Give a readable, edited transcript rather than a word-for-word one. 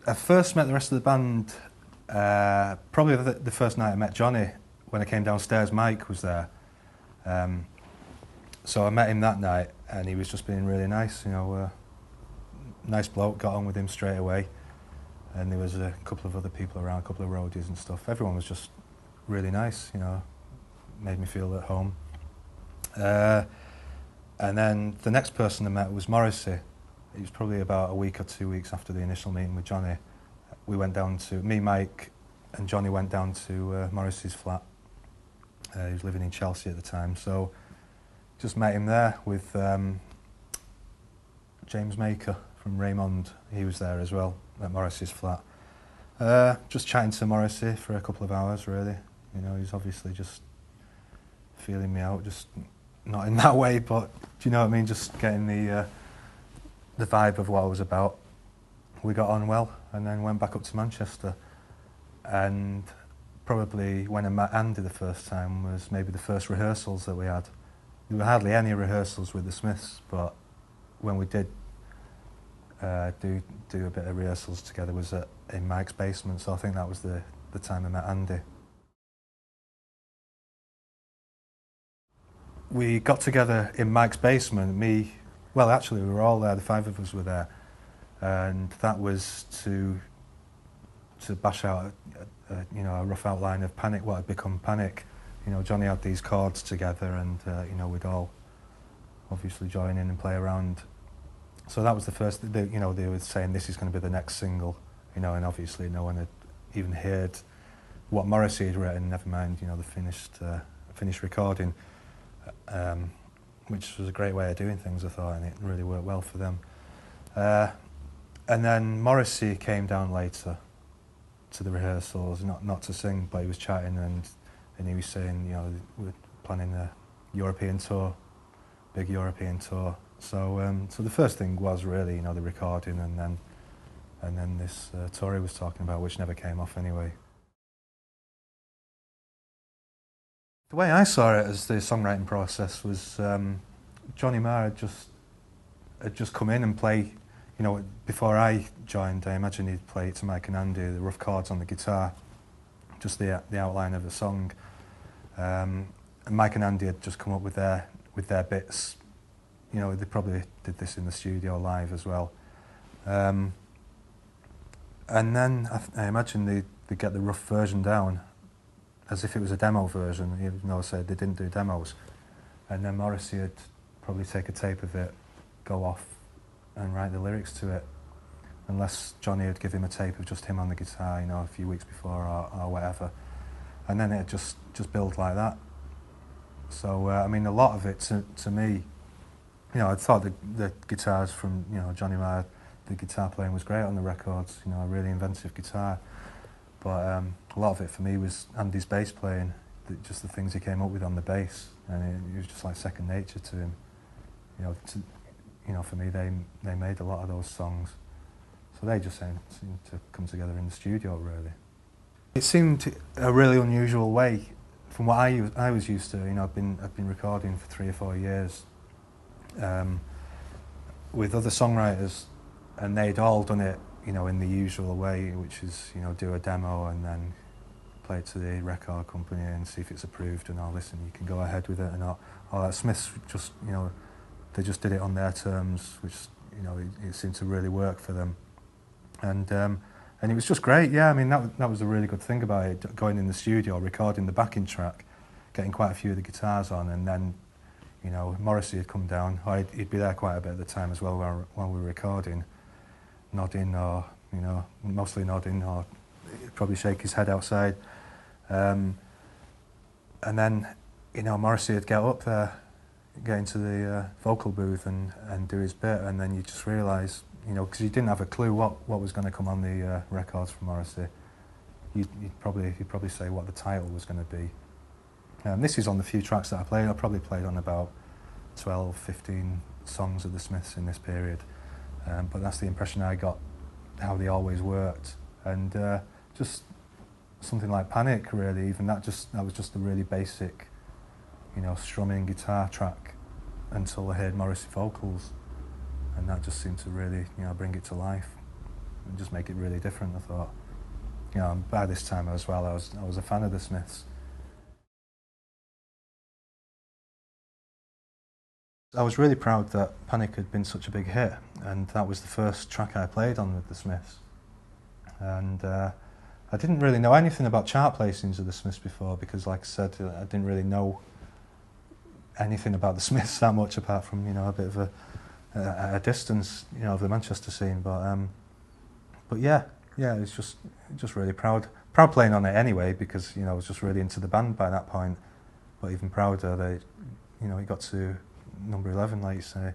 I first met the rest of the band probably the first night I met Johnny. When I came downstairs, Mike was there. So I met him that night, and he was just being really nice, nice bloke, got on with him straight away. And there was a couple of other people around, a couple of roadies and stuff. Everyone was just really nice, made me feel at home. And then the next person I met was Morrissey. It was probably about a week or 2 weeks after the initial meeting with Johnny. We went down to, me, Mike and Johnny went down to Morrissey's flat. He was living in Chelsea at the time, so just met him there with James Maker from Raymond. He was there as well at Morrissey's flat. Just chatting to Morrissey for a couple of hours, really. He's obviously just feeling me out, just not in that way, but do you know what I mean? Just getting the vibe of what I was about. We got on well, and then went back up to Manchester. And probably when I met Andy the first time was maybe the first rehearsals that we had. There were hardly any rehearsals with the Smiths, but when we did do a bit of rehearsals together was in Mike's basement, so I think that was the time I met Andy. We got together in Mike's basement, well actually we were all there, the five of us were there, and that was to bash out a rough outline of Panic, what had become Panic. Johnny had these chords together, and we'd all obviously join in and play around. So that was the first, they were saying this is going to be the next single, and obviously no one had even heard what Morrissey had written, never mind, the finished recording, which was a great way of doing things, I thought, and it really worked well for them. And then Morrissey came down later to the rehearsals, not to sing, but he was chatting, and he was saying, we're planning a European tour, big European tour. So the first thing was really, the recording, and then this tour he was talking about, which never came off anyway. The way I saw it as the songwriting process was Johnny Marr had just come in and play. Before I joined, I imagine he'd play it to Mike and Andy, the rough chords on the guitar, just the outline of the song. And Mike and Andy had just come up with their bits. They probably did this in the studio live as well. And then I imagine they'd get the rough version down as if it was a demo version, even though I said they didn't do demos. And then Morrissey would probably take a tape of it, go off and write the lyrics to it, unless Johnny would give him a tape of just him on the guitar, a few weeks before or whatever. And then it'd just build like that. So, I mean, a lot of it to me, I thought the guitars from, Johnny Marr, the guitar playing was great on the records, a really inventive guitar. But a lot of it for me was Andy's bass playing, just the things he came up with on the bass, and it was just like second nature to him. For me, they made a lot of those songs, so they just seemed to come together in the studio, really. It seemed a really unusual way from what I was used to. I've been recording for 3 or 4 years with other songwriters, and they'd all done it, in the usual way, which is, do a demo and then play it to the record company and see if it's approved and all this, and you can go ahead with it and all that. Smiths just, they just did it on their terms, which, it seemed to really work for them. And it was just great, yeah. I mean, that was a really good thing about it, going in the studio, recording the backing track, getting quite a few of the guitars on, and then, Morrissey had come down, or he'd be there quite a bit at the time as well while we were recording, nodding or, mostly nodding, or he'd probably shake his head outside. And then, Morrissey would get up there, get into the vocal booth and do his bit, and then you just realise, because you didn't have a clue what was going to come on the records from Morrissey. He'd probably say what the title was going to be. This is on the few tracks that I played. I probably played on about 12, 15 songs of the Smiths in this period, but that's the impression I got, how they always worked. And just something like Panic, really, even that was just a really basic, strumming guitar track until I heard Morrissey vocals, and that just seemed to really, bring it to life. and just make it really different, I thought. You know, and by this time as well, I was a fan of the Smiths. I was really proud that Panic had been such a big hit, and that was the first track I played on with the Smiths. And I didn't really know anything about chart placings of the Smiths before, because like I said, I didn't really know anything about the Smiths that much, apart from, you know, a bit of a distance, you know, of the Manchester scene. But yeah, it's just really proud playing on it anyway, because, you know, I was just really into the band by that point. But even prouder that, you know, it got to number 11, like you say.